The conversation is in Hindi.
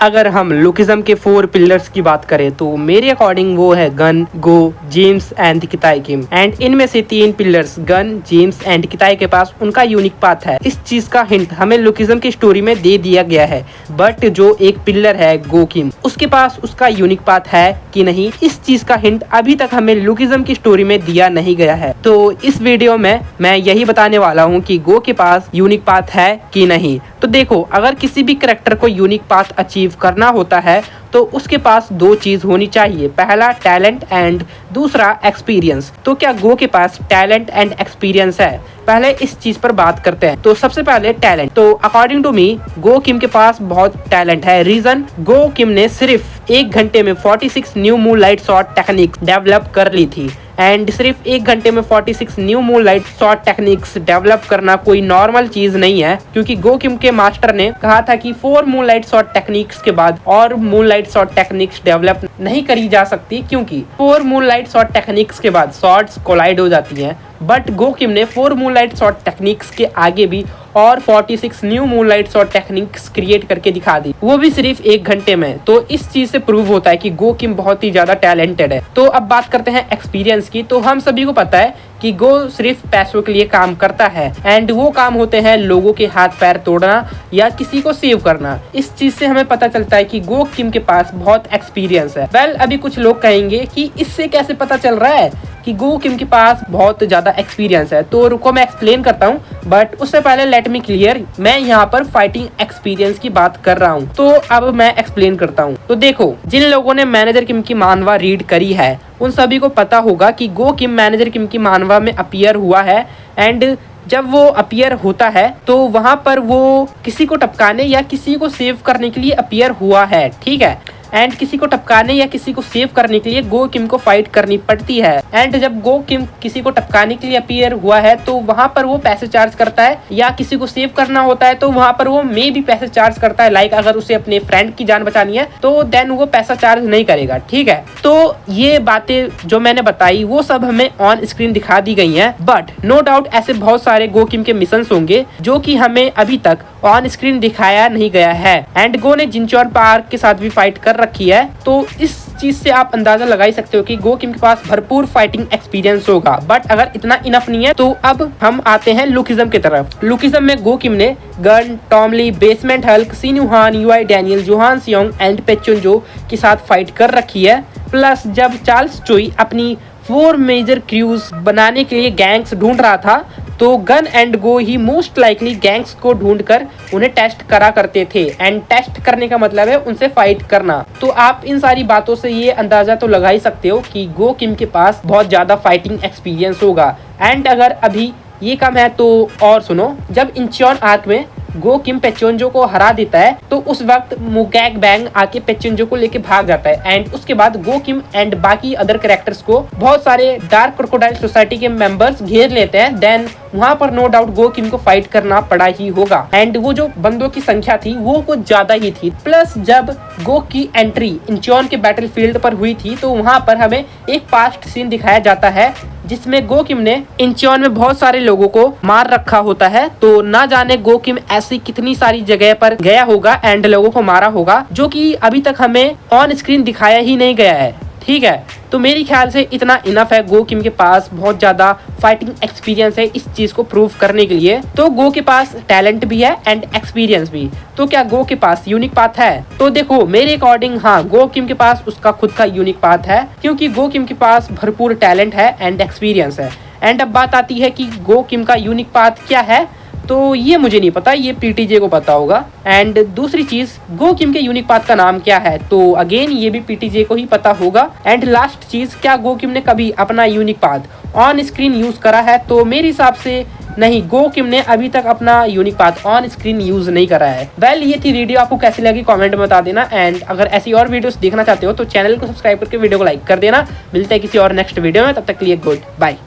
अगर हम लुकिज्म के 4 पिलर्स की बात करें तो मेरे अकॉर्डिंग वो है Gun, Goo, James and Kitae Kim. And इनमें से 3 pillars Gun, James and Kitae के पास उनका यूनिक पाथ है। इस चीज का हिंट हमें लुकिज्म की स्टोरी में दे दिया गया है। बट जो एक पिलर है गो किम, उसके पास उसका यूनिक पाथ है कि नहीं, इस चीज का हिंट अभी तक हमें लुकिज्म की स्टोरी में दिया नहीं गया है। तो इस वीडियो में मैं यही बताने वाला हूँ कि गो के पास यूनिक पाथ है कि नहीं। तो देखो, अगर किसी भी कैरेक्टर को यूनिक पाथ अचीव करना होता है तो उसके पास 2 चीज होनी चाहिए, पहला टैलेंट एंड दूसरा एक्सपीरियंस। तो क्या गो के पास टैलेंट एंड एक्सपीरियंस है? पहले इस चीज पर बात करते हैं। तो सबसे पहले टैलेंट, तो अकॉर्डिंग टू मी गो किम के पास बहुत टैलेंट है। रीजन, गो किम ने सिर्फ 1 घंटे में 46 new moonlight shot technique develop कर ली थी। एंड सिर्फ 1 घंटे में 46 new moonlight shot techniques develop करना कोई नॉर्मल चीज नहीं है, क्योंकि गो किम के मास्टर ने कहा था कि 4 मूनलाइट शॉट टेक्निक्स के बाद और मूनलाइट शॉट टेक्निक्स डेवलप नहीं करी जा सकती, क्योंकि 4 मूनलाइट शॉट टेक्निक्स के बाद शॉट्स कोलाइड हो जाती हैं। बट गो किम ने 4 मूनलाइट शॉट टेक्निक्स के आगे भी और 46 new moonlight shot techniques create करके दिखा दी, वो भी सिर्फ 1 घंटे में। तो इस चीज से प्रूव होता है कि गो किम बहुत ही ज्यादा टैलेंटेड है। तो अब बात करते हैं एक्सपीरियंस की। तो हम सभी को पता है कि गो सिर्फ पैसों के लिए काम करता है एंड वो काम होते हैं लोगों के हाथ पैर तोड़ना या किसी को सेव करना। इस चीज से हमें पता चलता है कि गो किम के पास बहुत एक्सपीरियंस है। वेल, अभी कुछ लोग कहेंगे कि इससे कैसे पता चल रहा है कि गो किम के पास बहुत ज्यादा एक्सपीरियंस है। तो रुको, मैं एक्सप्लेन करता हूँ, बट उससे पहले लेट मी क्लियर, मैं यहाँ पर फाइटिंग एक्सपीरियंस की बात कर रहा हूँ। तो अब मैं एक्सप्लेन करता हूँ। तो देखो, जिन लोगों ने मैनेजर किम की मानवा रीड करी है उन सभी को पता होगा कि गो किम मैनेजर किम की मानवा में अपीयर हुआ है। एंड जब वो अपीयर होता है तो वहां पर वो किसी को टपकाने या किसी को सेव करने के लिए अपीयर हुआ है, ठीक है। एंड किसी को टपकाने या किसी को सेव करने के लिए गो किम को फाइट करनी पड़ती है। एंड जब गो किम किसी को टपकाने के लिए अपीयर हुआ है तो वहां पर वो पैसे चार्ज करता है, या किसी को सेव करना होता है तो वहां पर वो मे भी पैसे चार्ज करता है। लाइक अगर उसे अपने फ्रेंड की जान बचानी है तो देन वो पैसा चार्ज नहीं करेगा, ठीक है। तो ये बातें जो मैंने बताई वो सब हमें ऑन स्क्रीन दिखा दी गई है। बट नो डाउट ऐसे बहुत सारे गो किम के मिशन होंगे जो कि हमें अभी तक ऑन स्क्रीन दिखाया नहीं गया है। एंड गो ने जिनचोन पार्क के साथ भी फाइट कर रखी है। तो इस चीज से आप अंदाजा लगा ही सकते हो कि गो किम के पास भरपूर फाइटिंग एक्सपीरियंस होगा। बट अगर इतना इनफ नहीं है तो अब हम आते हैं लुकिज्म की तरफ। लुकिज्म में गो किम ने गन, टॉमली, बेसमेंट हल्क, सिन्युहान, UI Daniel, Johan Seong and पेचुनजो के साथ फाइट कर रखी है। प्लस जब चार्ल्स चोई अपनी 4 मेजर क्रूज बनाने के लिए गैंग्स ढूंढ रहा था तो gun and go he most likely gangs को ढूंढकर उन्हें टेस्ट करा करते थे। एंड टेस्ट करने का मतलब है उनसे फाइट करना। तो आप इन सारी बातों से ये अंदाजा तो लगा ही सकते हो कि गो किम के पास बहुत ज्यादा फाइटिंग एक्सपीरियंस होगा। एंड अगर अभी ये कम है तो और सुनो, जब इंचियोन आर्क में गो किम पेचुनजो को हरा देता है तो उस वक्त मुगैग बैंग आके पेचुनजो को लेके भाग जाता है। एंड उसके बाद गो किम एंड बाकी अदर कैरेक्टर्स को बहुत सारे डार्क क्रोकोडाइल सोसाइटी के मेंबर्स घेर लेते हैं। देन वहां पर नो डाउट गो किम को फाइट करना पड़ा ही होगा। एंड वो जो बंदों की संख्या थी वो कुछ ज्यादा ही थी। प्लस जब गो की एंट्री इंचियोन के बैटलफील्ड पर हुई थी तो वहां पर हमें एक पास्ट सीन दिखाया जाता है जिसमें गो किम ने इंचियोन में बहुत सारे लोगों को मार रखा होता है। तो ना जाने गो किम ऐसी कितनी सारी जगह पर गया होगा एंड लोगों को मारा होगा, जो कि अभी तक हमें ऑन स्क्रीन दिखाया ही नहीं गया है, ठीक है। तो मेरे ख्याल से इतना इनफ है। गो किम के पास बहुत ज्यादा फाइटिंग एक्सपीरियंस है इस चीज को प्रूव करने के लिए। तो गो के पास टैलेंट भी है एंड एक्सपीरियंस भी। तो क्या गो के पास यूनिक पाथ है? तो देखो, मेरे अकॉर्डिंग हाँ, गो किम के पास उसका खुद का यूनिक पाथ है, क्योंकि गो किम के पास भरपूर टैलेंट है एंड एक्सपीरियंस है। एंड अब बात आती है कि गो किम का यूनिक पाथ क्या है, तो ये मुझे नहीं पता, ये पीटीजे को पता होगा। एंड दूसरी चीज, गो किम के यूनिक पाथ का नाम क्या है, तो अगेन ये भी पीटीजे को ही पता होगा। एंड लास्ट चीज, क्या गो किम ने कभी अपना unique path on screen use करा है, तो मेरे हिसाब से नहीं, गो किम ने अभी तक अपना unique path on screen use नहीं करा है। वेल, ये थी वीडियो, आपको कैसी लगी कमेंट में बता देना। एंड अगर ऐसी और वीडियोस देखना चाहते हो तो चैनल को सब्सक्राइब करके वीडियो को लाइक कर देना। मिलते हैं किसी और नेक्स्ट वीडियो में, तब तक के लिए गुड बाय।